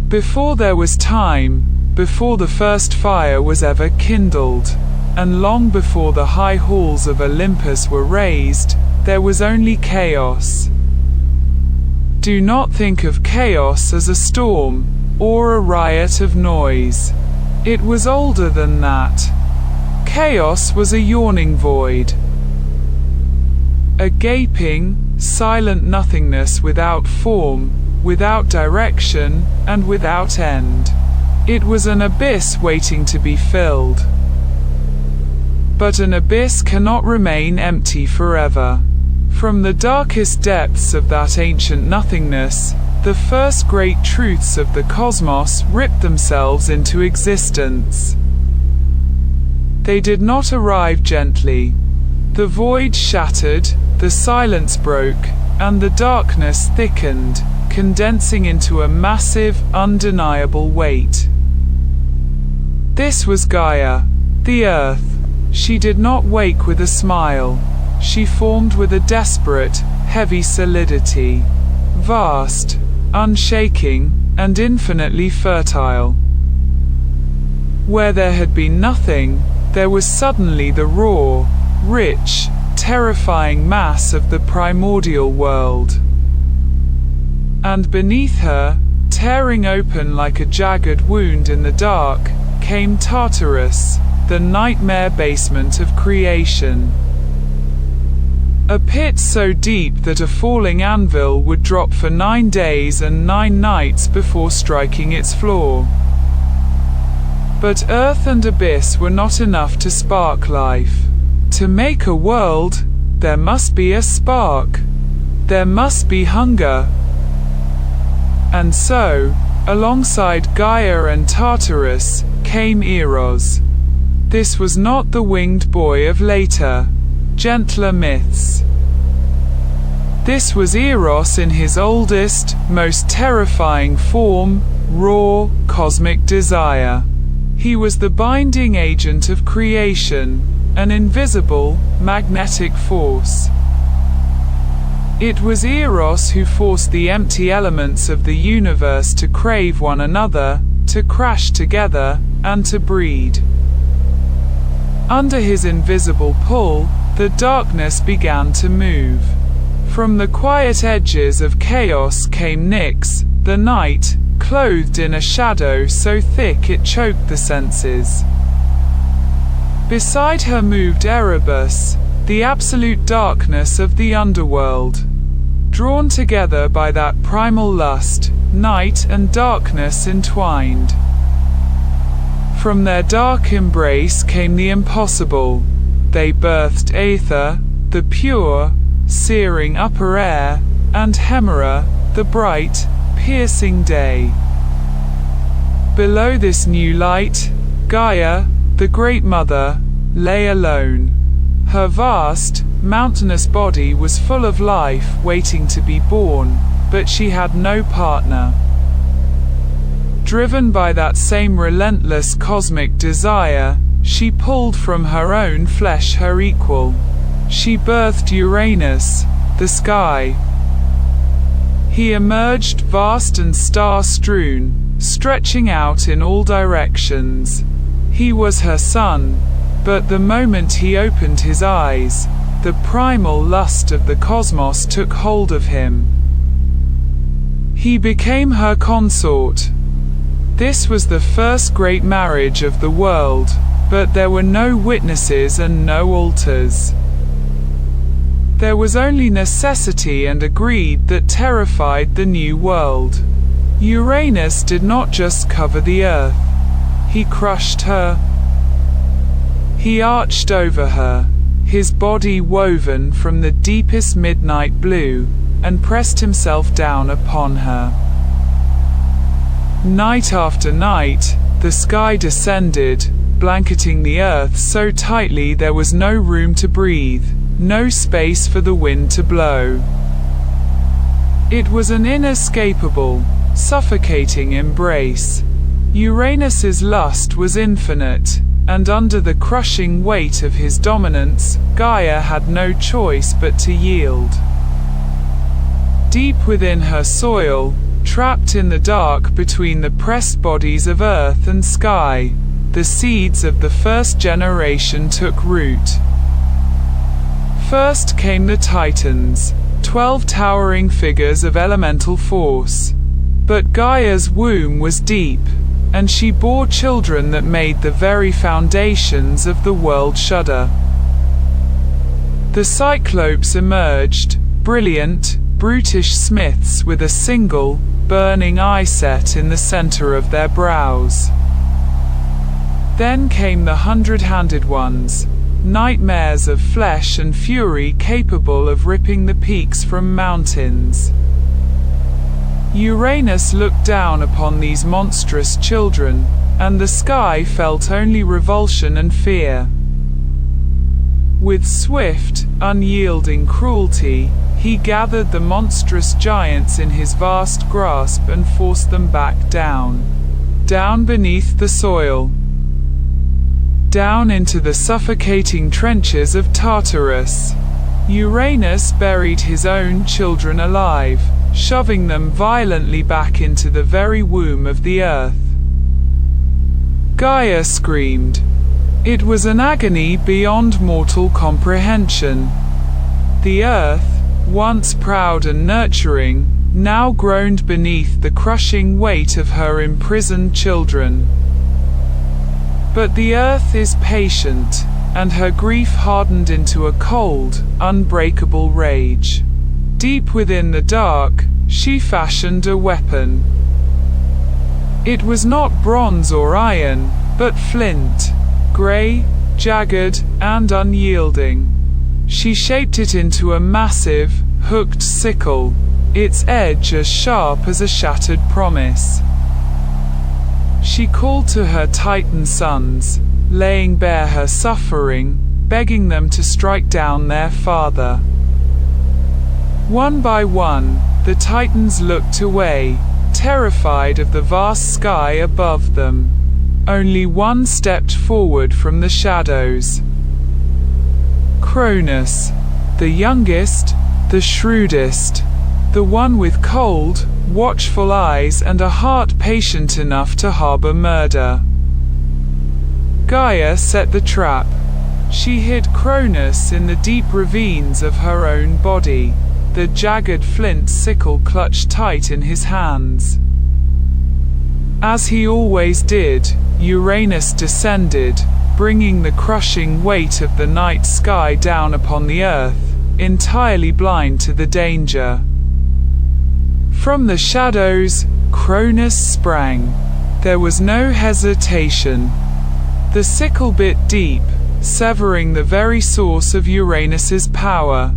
Before there was time, before the first fire was ever kindled, and long before the high halls of Olympus were raised, there was only chaos. Do not think of chaos as a storm, or a riot of noise. It was older than that. Chaos was a yawning void. A gaping, silent nothingness without form, without direction, and without end. It was an abyss waiting to be filled. But an abyss cannot remain empty forever. From the darkest depths of that ancient nothingness, the first great truths of the cosmos ripped themselves into existence. They did not arrive gently. The void shattered, the silence broke, and the darkness thickened, condensing into a massive, undeniable weight. This was Gaia, the earth. She did not wake with a smile. She formed with a desperate, heavy solidity, vast, unshaking, and infinitely fertile. Where there had been nothing, there was suddenly the raw, rich, terrifying mass of the primordial world. And beneath her, tearing open like a jagged wound in the dark, came Tartarus, the nightmare basement of creation. A pit so deep that a falling anvil would drop for 9 days and 9 nights before striking its floor. But earth and abyss were not enough to spark life. To make a world, there must be a spark. There must be hunger. And so, alongside Gaia and Tartarus, came Eros. This was not the winged boy of later, gentler myths. This was Eros in his oldest, most terrifying form, raw, cosmic desire. He was the binding agent of creation, an invisible, magnetic force. It was Eros who forced the empty elements of the universe to crave one another, to crash together, and to breed. Under his invisible pull, the darkness began to move. From the quiet edges of chaos came Nyx, the night, clothed in a shadow so thick it choked the senses. Beside her moved Erebus, the absolute darkness of the underworld. Drawn together by that primal lust, night and darkness entwined. From their dark embrace came the impossible. They birthed Aether, the pure, searing upper air, and Hemera, the bright, piercing day. Below this new light, Gaia, the Great Mother, lay alone. Her vast, mountainous body was full of life waiting to be born, but she had no partner. Driven by that same relentless cosmic desire, she pulled from her own flesh her equal. She birthed Uranus, the sky. He emerged vast and star-strewn, stretching out in all directions. He was her son, but the moment he opened his eyes, the primal lust of the cosmos took hold of him. He became her consort. This was the first great marriage of the world, but there were no witnesses and no altars. There was only necessity and a greed that terrified the new world. Uranus did not just cover the earth. He crushed her. He arched over her, his body woven from the deepest midnight blue, and pressed himself down upon her. Night after night, the sky descended, blanketing the earth so tightly there was no room to breathe, no space for the wind to blow. It was an inescapable, suffocating embrace. Uranus's lust was infinite, and under the crushing weight of his dominance, Gaia had no choice but to yield. Deep within her soil, Trapped in the dark between the pressed bodies of earth and sky, the seeds of the first generation took root. First came the Titans, 12 towering figures of elemental force. But Gaia's womb was deep, and she bore children that made the very foundations of the world shudder. The Cyclopes emerged, brilliant, brutish smiths with a single, burning eye set in the center of their brows. Then came the 100-handed ones, nightmares of flesh and fury capable of ripping the peaks from mountains. Uranus looked down upon these monstrous children, and the sky felt only revulsion and fear. With swift, unyielding cruelty, he gathered the monstrous giants in his vast grasp and forced them back down beneath the soil, down into the suffocating trenches of Tartarus. Uranus buried his own children alive, shoving them violently back into the very womb of the earth. Gaia screamed. It was an agony beyond mortal comprehension. The earth, once proud and nurturing, now groaned beneath the crushing weight of her imprisoned children. But the earth is patient, and her grief hardened into a cold, unbreakable rage. Deep within the dark, she fashioned a weapon. It was not bronze or iron, but flint, grey, jagged, and unyielding. She shaped it into a massive, hooked sickle, its edge as sharp as a shattered promise. She called to her Titan sons, laying bare her suffering, begging them to strike down their father. One by one, the Titans looked away, terrified of the vast sky above them. Only one stepped forward from the shadows. Cronus, the youngest, the shrewdest, the one with cold, watchful eyes and a heart patient enough to harbor murder. Gaia set the trap. She hid Cronus in the deep ravines of her own body, the jagged flint sickle clutched tight in his hands. As he always did, Uranus descended, bringing the crushing weight of the night sky down upon the earth, entirely blind to the danger. From the shadows, Cronus sprang. There was no hesitation. The sickle bit deep, severing the very source of Uranus's power.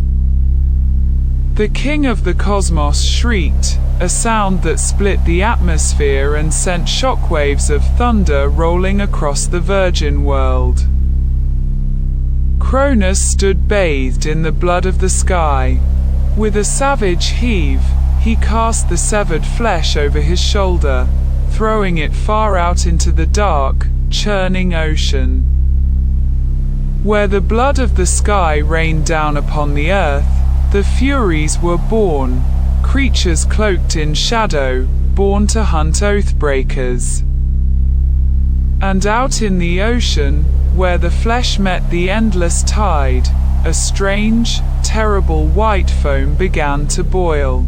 The king of the cosmos shrieked, a sound that split the atmosphere and sent shockwaves of thunder rolling across the virgin world. Cronus stood bathed in the blood of the sky. With a savage heave, he cast the severed flesh over his shoulder, throwing it far out into the dark, churning ocean. Where the blood of the sky rained down upon the earth, the Furies were born, creatures cloaked in shadow, born to hunt oathbreakers. And out in the ocean, where the flesh met the endless tide, a strange, terrible white foam began to boil.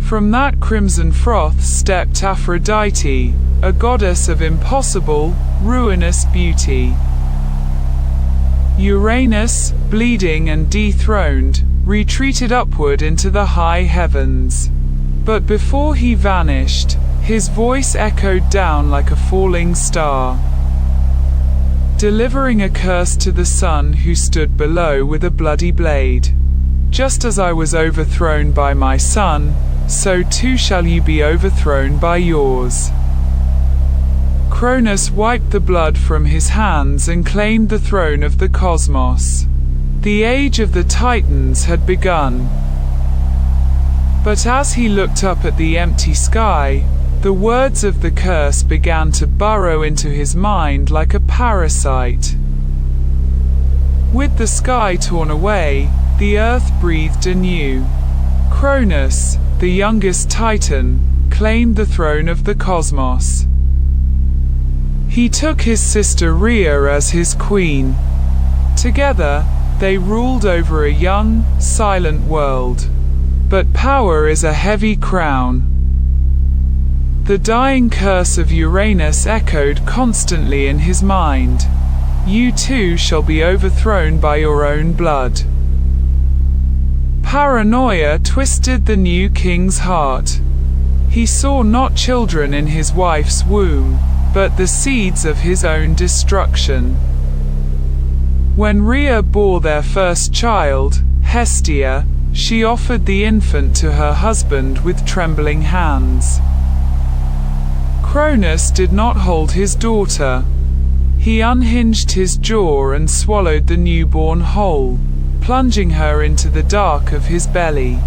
From that crimson froth stepped Aphrodite, a goddess of impossible, ruinous beauty. Uranus, bleeding and dethroned, retreated upward into the high heavens. But before he vanished, his voice echoed down like a falling star, delivering a curse to the sun who stood below with a bloody blade. Just as I was overthrown by my son, so too shall you be overthrown by yours. Cronus wiped the blood from his hands and claimed the throne of the cosmos. The age of the Titans had begun. But as he looked up at the empty sky, the words of the curse began to burrow into his mind like a parasite. With the sky torn away, the earth breathed anew. Cronus, the youngest Titan, claimed the throne of the cosmos. He took his sister Rhea as his queen. Together, they ruled over a young, silent world. But power is a heavy crown. The dying curse of Uranus echoed constantly in his mind. You too shall be overthrown by your own blood. Paranoia twisted the new king's heart. He saw not children in his wife's womb, but the seeds of his own destruction. When Rhea bore their first child, Hestia, she offered the infant to her husband with trembling hands. Cronus did not hold his daughter. He unhinged his jaw and swallowed the newborn whole, plunging her into the dark of his belly.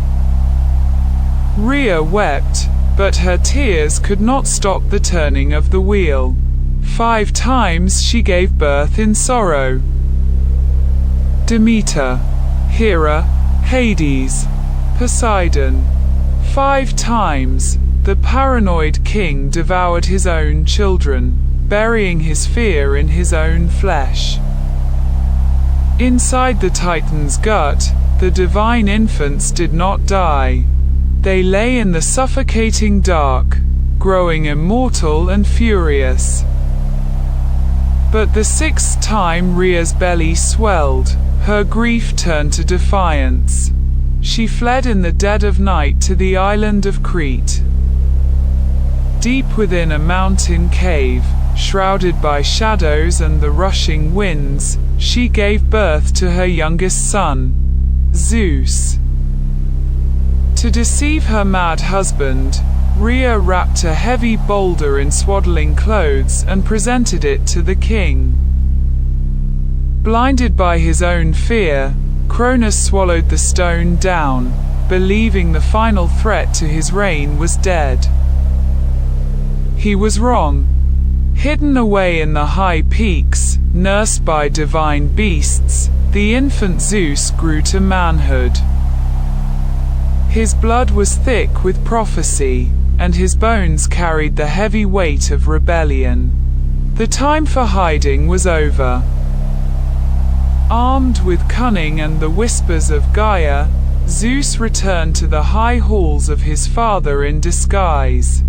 Rhea wept, but her tears could not stop the turning of the wheel. 5 times she gave birth in sorrow. Demeter, Hera, Hades, Poseidon. 5 times, the paranoid king devoured his own children, burying his fear in his own flesh. Inside the Titan's gut, the divine infants did not die. They lay in the suffocating dark, growing immortal and furious. But the 6th time Rhea's belly swelled, her grief turned to defiance. She fled in the dead of night to the island of Crete. Deep within a mountain cave, shrouded by shadows and the rushing winds, she gave birth to her youngest son, Zeus. To deceive her mad husband, Rhea wrapped a heavy boulder in swaddling clothes and presented it to the king. Blinded by his own fear, Cronus swallowed the stone down, believing the final threat to his reign was dead. He was wrong. Hidden away in the high peaks, nursed by divine beasts, the infant Zeus grew to manhood. His blood was thick with prophecy, and his bones carried the heavy weight of rebellion. The time for hiding was over. Armed with cunning and the whispers of Gaia, Zeus returned to the high halls of his father in disguise.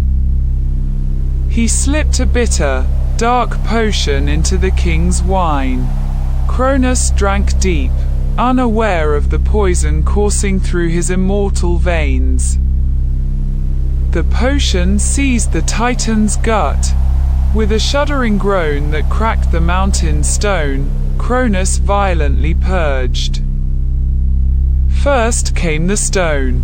He slipped a bitter, dark potion into the king's wine. Cronus drank deep, unaware of the poison coursing through his immortal veins. The potion seized the Titan's gut. With a shuddering groan that cracked the mountain stone, Cronus violently purged. First came the stone.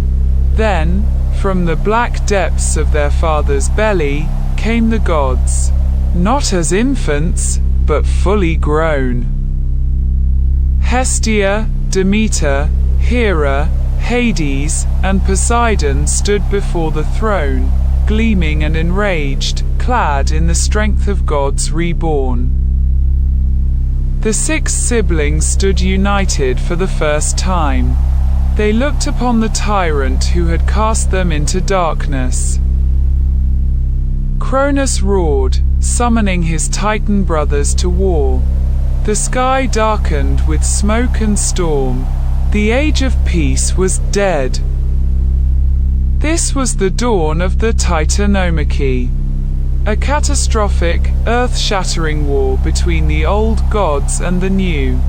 Then, from the black depths of their father's belly, came the gods, not as infants, but fully grown. Hestia, Demeter, Hera, Hades, and Poseidon stood before the throne, gleaming and enraged, clad in the strength of gods reborn. The 6 siblings stood united for the first time. They looked upon the tyrant who had cast them into darkness. Cronus roared, summoning his Titan brothers to war. The sky darkened with smoke and storm. The age of peace was dead. This was the dawn of the Titanomachy, a catastrophic, earth-shattering war between the old gods and the new.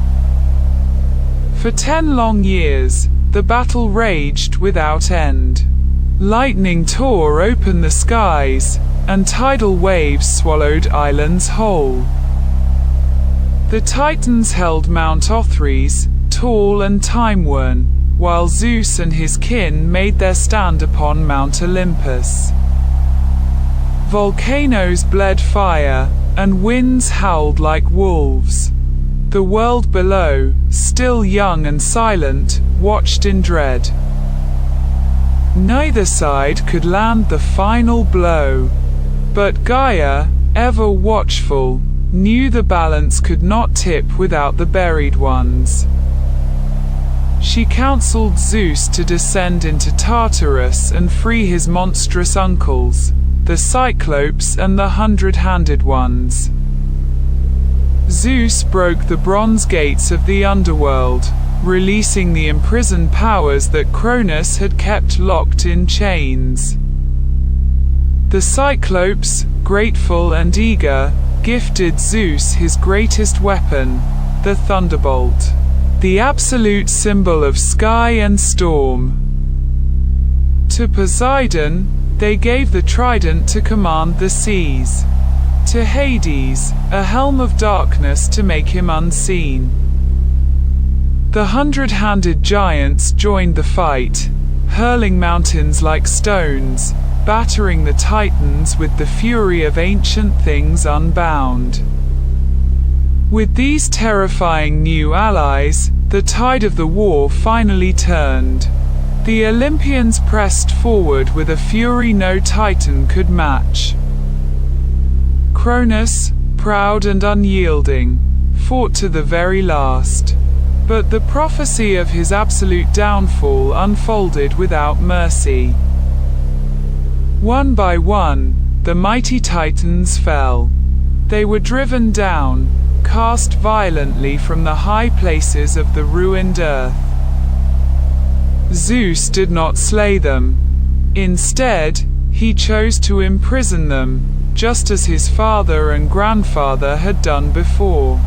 For 10 long years, the battle raged without end. Lightning tore open the skies, and tidal waves swallowed islands whole. The Titans held Mount Othrys, tall and time-worn, while Zeus and his kin made their stand upon Mount Olympus. Volcanoes bled fire, and winds howled like wolves. The world below, still young and silent, watched in dread. Neither side could land the final blow. But Gaia, ever watchful, knew the balance could not tip without the buried ones. she counseled Zeus to descend into Tartarus and free his monstrous uncles, the Cyclopes and the 100-handed ones. Zeus broke the bronze gates of the underworld, releasing the imprisoned powers that Cronus had kept locked in chains. The Cyclopes, grateful and eager, gifted Zeus his greatest weapon, the thunderbolt, the absolute symbol of sky and storm. To Poseidon, they gave the trident to command the seas. To Hades, a helm of darkness to make him unseen. The 100-handed giants joined the fight, hurling mountains like stones, battering the Titans with the fury of ancient things unbound. With these terrifying new allies, the tide of the war finally turned. The Olympians pressed forward with a fury no Titan could match. Cronus, proud and unyielding, fought to the very last. But the prophecy of his absolute downfall unfolded without mercy. One by one, the mighty Titans fell. They were driven down, cast violently from the high places of the ruined earth. Zeus did not slay them. Instead, he chose to imprison them, just as his father and grandfather had done before.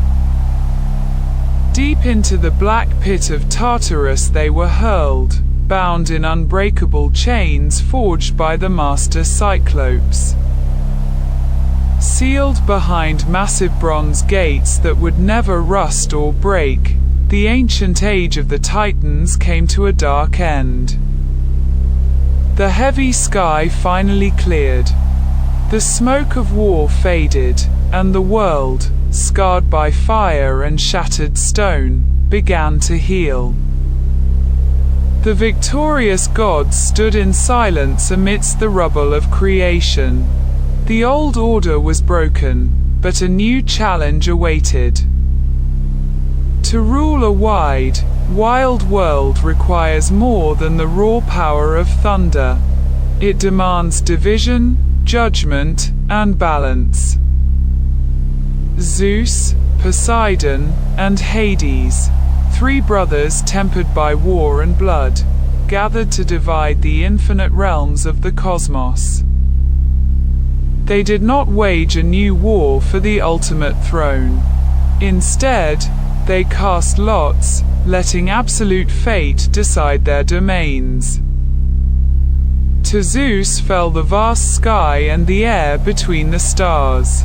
Deep into the black pit of Tartarus they were hurled, bound in unbreakable chains forged by the master Cyclopes. Sealed behind massive bronze gates that would never rust or break, the ancient age of the Titans came to a dark end. The heavy sky finally cleared. The smoke of war faded, and the world, scarred by fire and shattered stone, began to heal. The victorious gods stood in silence amidst the rubble of creation. The old order was broken, but a new challenge awaited. To rule a wide, wild world requires more than the raw power of thunder. It demands division, judgment, and balance. Zeus, Poseidon, and Hades, three brothers tempered by war and blood, gathered to divide the infinite realms of the cosmos. They did not wage a new war for the ultimate throne. Instead, they cast lots, letting absolute fate decide their domains. To Zeus fell the vast sky and the air between the stars.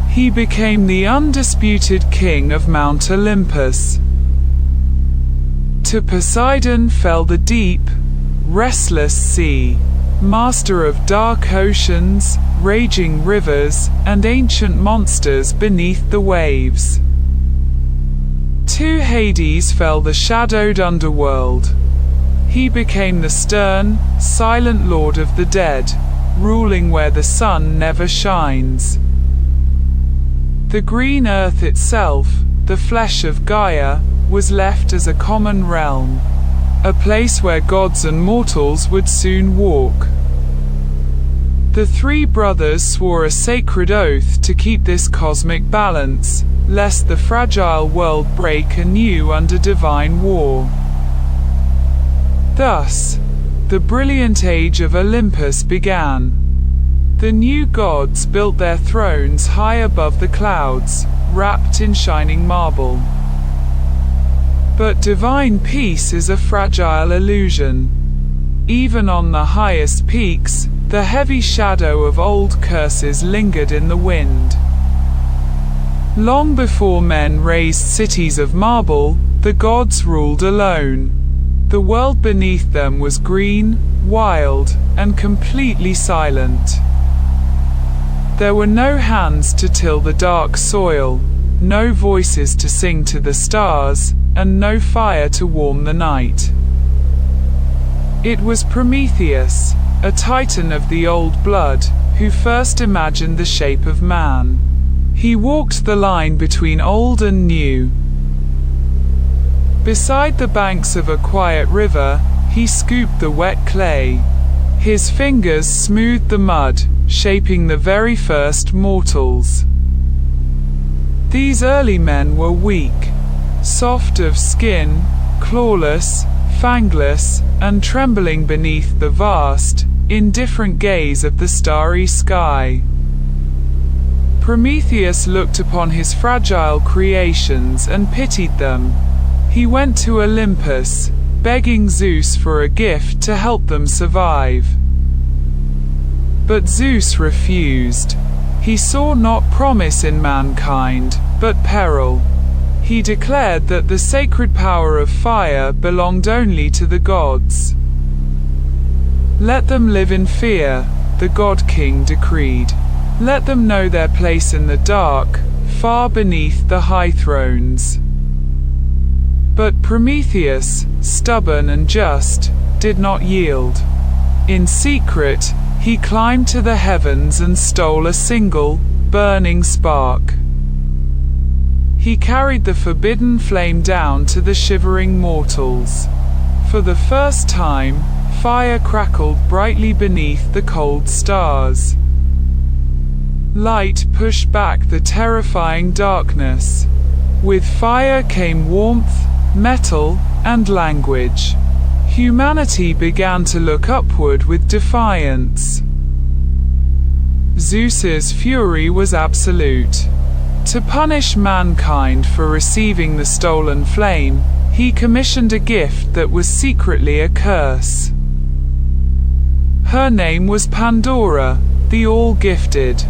He became the undisputed king of Mount Olympus. To Poseidon fell the deep, restless sea, master of dark oceans, raging rivers, and ancient monsters beneath the waves. To Hades fell the shadowed underworld. He became the stern, silent lord of the dead, ruling where the sun never shines. The green earth itself, the flesh of Gaia, was left as a common realm, a place where gods and mortals would soon walk. The three brothers swore a sacred oath to keep this cosmic balance, lest the fragile world break anew under divine war. Thus, the brilliant age of Olympus began. The new gods built their thrones high above the clouds, wrapped in shining marble. But divine peace is a fragile illusion. Even on the highest peaks, the heavy shadow of old curses lingered in the wind. Long before men raised cities of marble, the gods ruled alone. The world beneath them was green, wild, and completely silent. There were no hands to till the dark soil, no voices to sing to the stars, and no fire to warm the night. It was Prometheus, a titan of the old blood, who first imagined the shape of man. He walked the line between old and new. Beside the banks of a quiet river, he scooped the wet clay. His fingers smoothed the mud, shaping the very first mortals. These early men were weak, soft of skin, clawless, fangless, and trembling beneath the vast, indifferent gaze of the starry sky. Prometheus looked upon his fragile creations and pitied them. He went to Olympus, begging Zeus for a gift to help them survive. But Zeus refused. He saw not promise in mankind, but peril. He declared that the sacred power of fire belonged only to the gods. Let them live in fear, the god-king decreed. Let them know their place in the dark, far beneath the high thrones. But Prometheus, stubborn and just, did not yield. In secret, he climbed to the heavens and stole a single, burning spark. He carried the forbidden flame down to the shivering mortals. For the first time, fire crackled brightly beneath the cold stars. Light pushed back the terrifying darkness. With fire came warmth, metal, and language. Humanity began to look upward with defiance. Zeus's fury was absolute. To punish mankind for receiving the stolen flame, he commissioned a gift that was secretly a curse. Her name was Pandora, the all-gifted.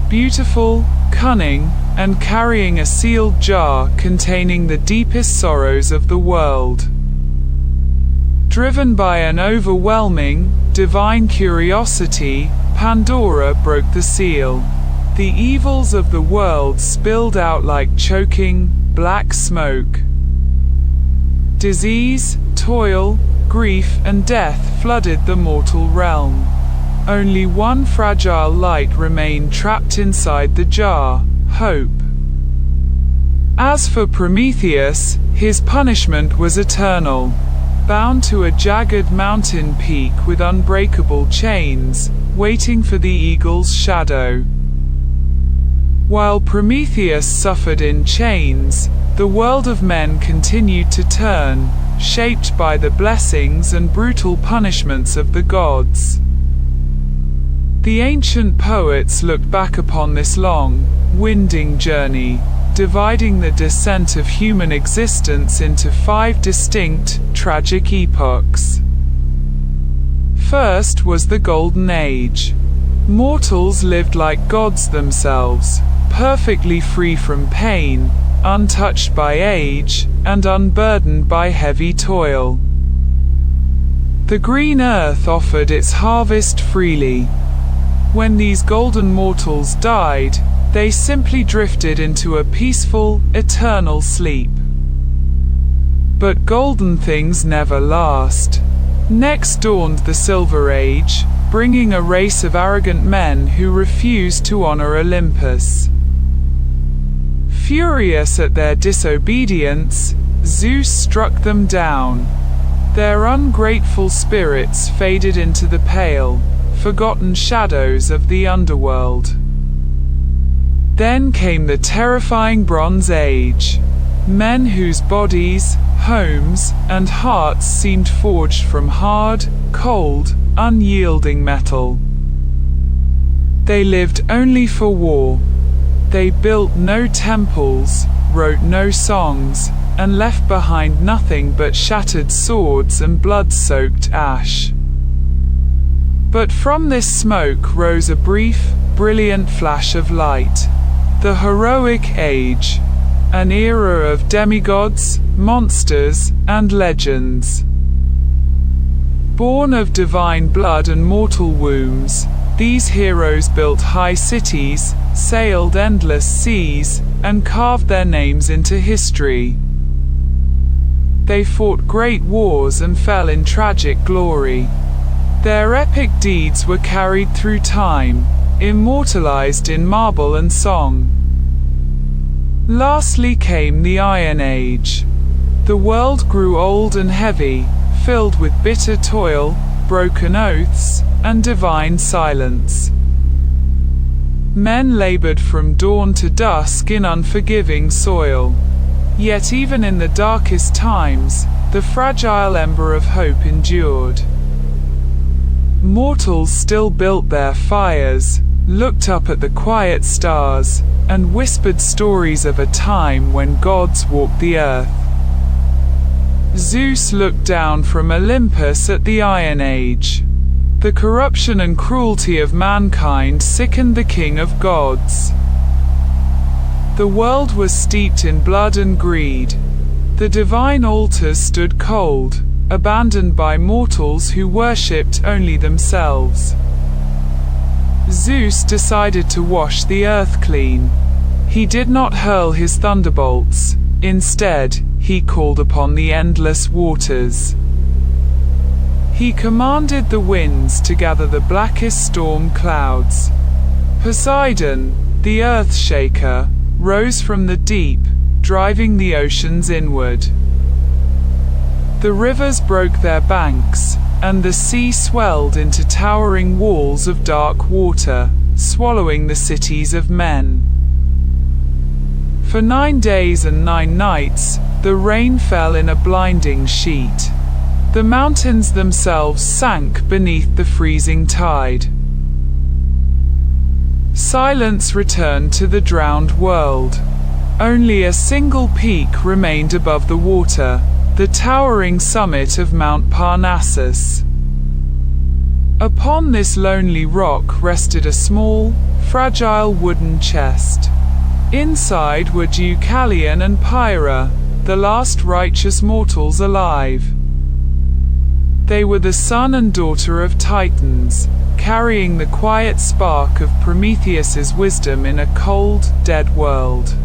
Beautiful, cunning, and carrying a sealed jar containing the deepest sorrows of the world. Driven by an overwhelming, divine curiosity, Pandora broke the seal. The evils of the world spilled out like choking, black smoke. Disease, toil, grief, and death flooded the mortal realm. Only one fragile light remained trapped inside the jar: hope. As for Prometheus, his punishment was eternal. Bound to a jagged mountain peak with unbreakable chains, waiting for the eagle's shadow. While Prometheus suffered in chains, the world of men continued to turn, shaped by the blessings and brutal punishments of the gods. The ancient poets looked back upon this long, winding journey, dividing the descent of human existence into 5 distinct, tragic epochs. First was the Golden Age. Mortals lived like gods themselves, perfectly free from pain, untouched by age, and unburdened by heavy toil. The green earth offered its harvest freely. When these golden mortals died, they simply drifted into a peaceful, eternal sleep. But golden things never last. Next dawned the Silver Age, bringing a race of arrogant men who refused to honor Olympus. Furious at their disobedience, Zeus struck them down. Their ungrateful spirits faded into the pale, forgotten shadows of the underworld. Then came the terrifying Bronze Age. Men whose bodies, homes, and hearts seemed forged from hard, cold, unyielding metal. They lived only for war. They built no temples, wrote no songs, and left behind nothing but shattered swords and blood-soaked ash. But from this smoke rose a brief, brilliant flash of light. The heroic age. An era of demigods, monsters, and legends. Born of divine blood and mortal wombs, these heroes built high cities, sailed endless seas, and carved their names into history. They fought great wars and fell in tragic glory. Their epic deeds were carried through time, immortalized in marble and song. Lastly came the Iron Age. The world grew old and heavy, filled with bitter toil, broken oaths, and divine silence. Men labored from dawn to dusk in unforgiving soil. Yet even in the darkest times, the fragile ember of hope endured. Mortals still built their fires, looked up at the quiet stars, and whispered stories of a time when gods walked the earth. Zeus looked down from Olympus at the Iron Age. The corruption and cruelty of mankind sickened the king of gods. The world was steeped in blood and greed. The divine altars stood cold, abandoned by mortals who worshipped only themselves. Zeus decided to wash the earth clean. He did not hurl his thunderbolts. Instead, he called upon the endless waters. He commanded the winds to gather the blackest storm clouds. Poseidon, the earth shaker, rose from the deep, driving the oceans inward. The rivers broke their banks, and the sea swelled into towering walls of dark water, swallowing the cities of men. For 9 days and 9 nights, the rain fell in a blinding sheet. The mountains themselves sank beneath the freezing tide. Silence returned to the drowned world. Only a single peak remained above the water, the towering summit of Mount Parnassus. Upon this lonely rock rested a small, fragile wooden chest. Inside were Deucalion and Pyrrha, the last righteous mortals alive. They were the son and daughter of Titans, carrying the quiet spark of Prometheus's wisdom in a cold, dead world.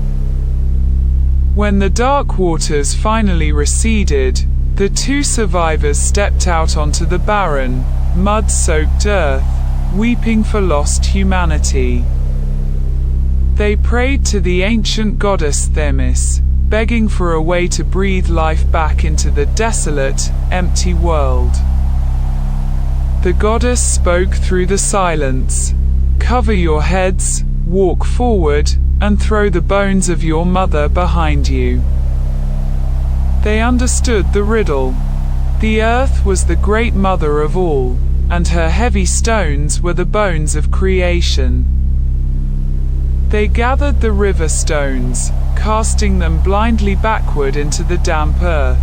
When the dark waters finally receded, the 2 survivors stepped out onto the barren, mud-soaked earth, weeping for lost humanity. They prayed to the ancient goddess Themis, begging for a way to breathe life back into the desolate, empty world. The goddess spoke through the silence. "Cover your heads, walk forward, and throw the bones of your mother behind you." They understood the riddle. The earth was the great mother of all, and her heavy stones were the bones of creation. They gathered the river stones, casting them blindly backward into the damp earth.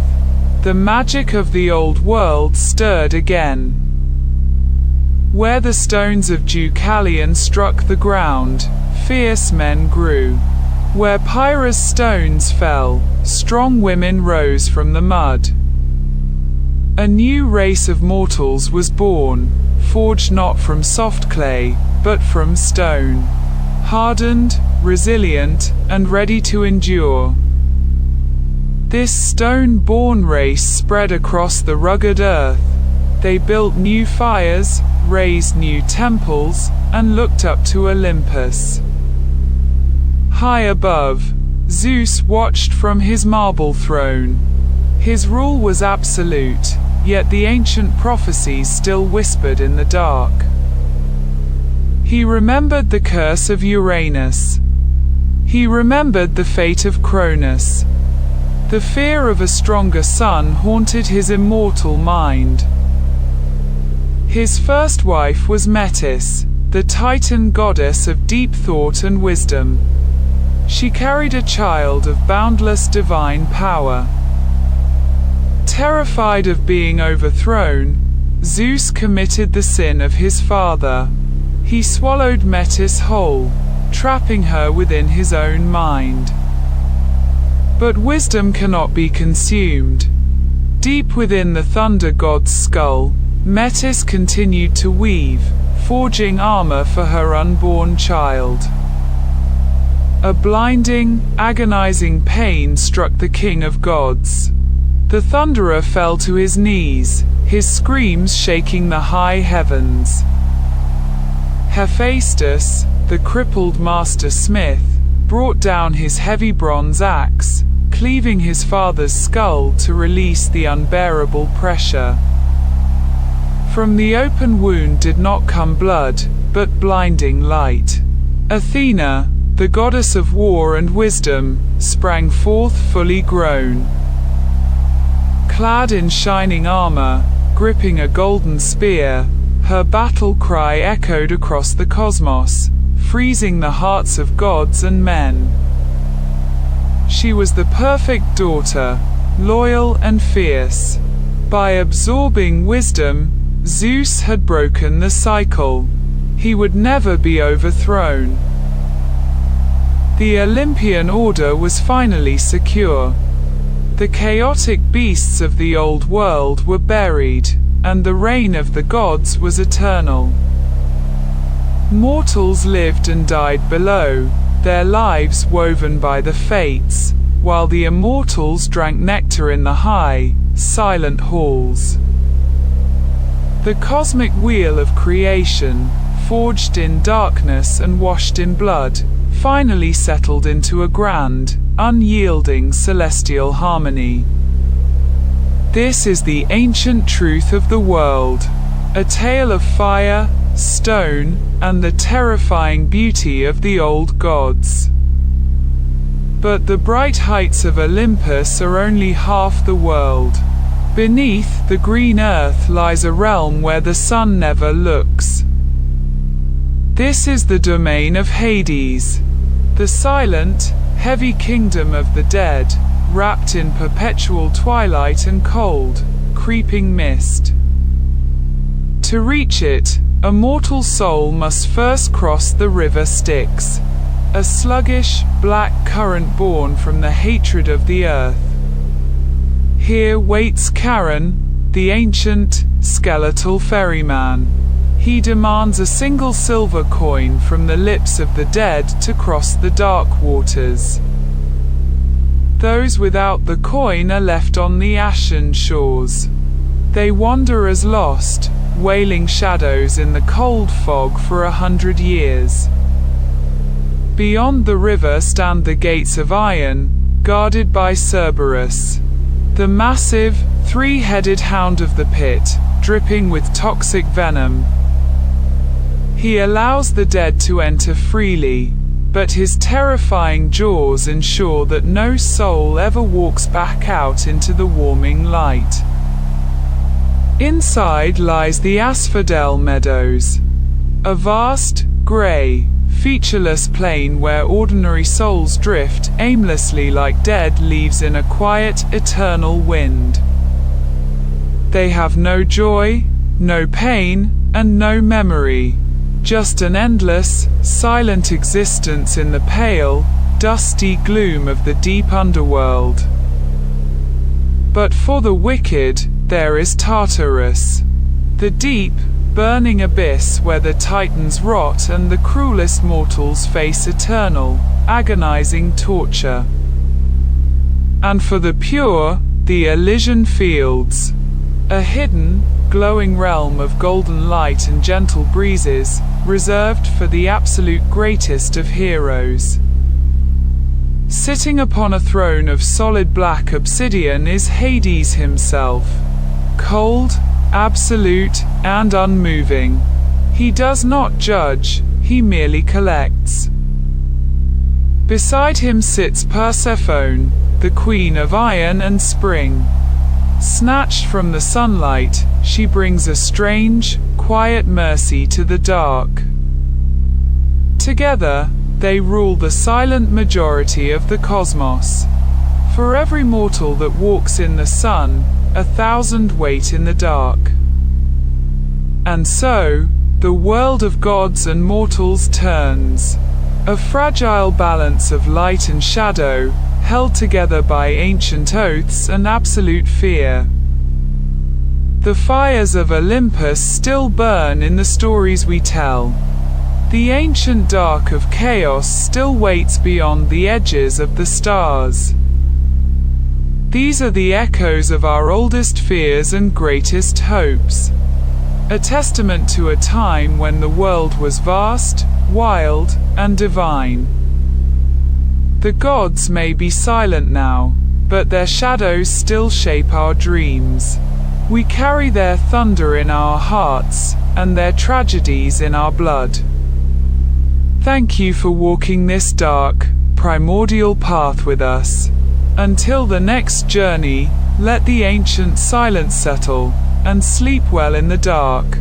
The magic of the old world stirred again. Where the stones of Deucalion struck the ground, fierce men grew. Where Pyrrha's stones fell, strong women rose from the mud. A new race of mortals was born, forged not from soft clay, but from stone. Hardened, resilient, and ready to endure. This stone-born race spread across the rugged earth. They built new fires, raised new temples, and looked up to Olympus. High above, Zeus watched from his marble throne. His rule was absolute, yet the ancient prophecies still whispered in the dark. He remembered the curse of Uranus. He remembered the fate of Cronus. The fear of a stronger sun haunted his immortal mind. His first wife was Metis, the Titan goddess of deep thought and wisdom. She carried a child of boundless divine power. Terrified of being overthrown, Zeus committed the sin of his father. He swallowed Metis whole, trapping her within his own mind. But wisdom cannot be consumed. Deep within the thunder god's skull, Metis continued to weave, forging armor for her unborn child. A blinding, agonizing pain struck the king of gods. The thunderer fell to his knees, his screams shaking the high heavens. Hephaestus, the crippled master smith, brought down his heavy bronze axe, cleaving his father's skull to release the unbearable pressure. From the open wound did not come blood, but blinding light. Athena, the goddess of war and wisdom, sprang forth fully grown. Clad in shining armor, gripping a golden spear, her battle cry echoed across the cosmos, freezing the hearts of gods and men. She was the perfect daughter, loyal and fierce. By absorbing wisdom, Zeus had broken the cycle. He would never be overthrown. The Olympian order was finally secure. The chaotic beasts of the old world were buried, and the reign of the gods was eternal. Mortals lived and died below, their lives woven by the fates, while the immortals drank nectar in the high, silent halls. The cosmic wheel of creation, forged in darkness and washed in blood, finally settled into a grand, unyielding celestial harmony. This is the ancient truth of the world, a tale of fire, stone, and the terrifying beauty of the old gods. But the bright heights of Olympus are only half the world. Beneath the green earth lies a realm where the sun never looks. This is the domain of Hades, the silent, heavy kingdom of the dead, wrapped in perpetual twilight and cold, creeping mist. To reach it, a mortal soul must first cross the river Styx, a sluggish, black current born from the hatred of the earth. Here waits Charon, the ancient, skeletal ferryman. He demands a single silver coin from the lips of the dead to cross the dark waters. Those without the coin are left on the ashen shores. They wander as lost, wailing shadows in the cold fog for 100 years. Beyond the river stand the gates of iron, guarded by Cerberus, the massive, three-headed hound of the pit, dripping with toxic venom. He allows the dead to enter freely, but his terrifying jaws ensure that no soul ever walks back out into the warming light. Inside lies the Asphodel Meadows, a vast, grey, featureless plain where ordinary souls drift aimlessly like dead leaves in a quiet, eternal wind. They have no joy, no pain, and no memory, just an endless, silent existence in the pale, dusty gloom of the deep underworld. But for the wicked, there is Tartarus, the deep, burning abyss where the titans rot and the cruelest mortals face eternal, agonizing torture. And for the pure, the Elysian Fields, a hidden, glowing realm of golden light and gentle breezes, reserved for the absolute greatest of heroes. Sitting upon a throne of solid black obsidian is Hades himself, cold, absolute, and unmoving. He does not judge, he merely collects. Beside him sits Persephone, the queen of iron and spring. Snatched from the sunlight, she brings a strange, quiet mercy to the dark. Together, they rule the silent majority of the cosmos. For every mortal that walks in the sun, 1,000 wait in the dark. And so, the world of gods and mortals turns, a fragile balance of light and shadow, held together by ancient oaths and absolute fear. The fires of Olympus still burn in the stories we tell. The ancient dark of chaos still waits beyond the edges of the stars. These are the echoes of our oldest fears and greatest hopes. A testament to a time when the world was vast, wild, and divine. The gods may be silent now, but their shadows still shape our dreams. We carry their thunder in our hearts, and their tragedies in our blood. Thank you for walking this dark, primordial path with us. Until the next journey, let the ancient silence settle, and sleep well in the dark.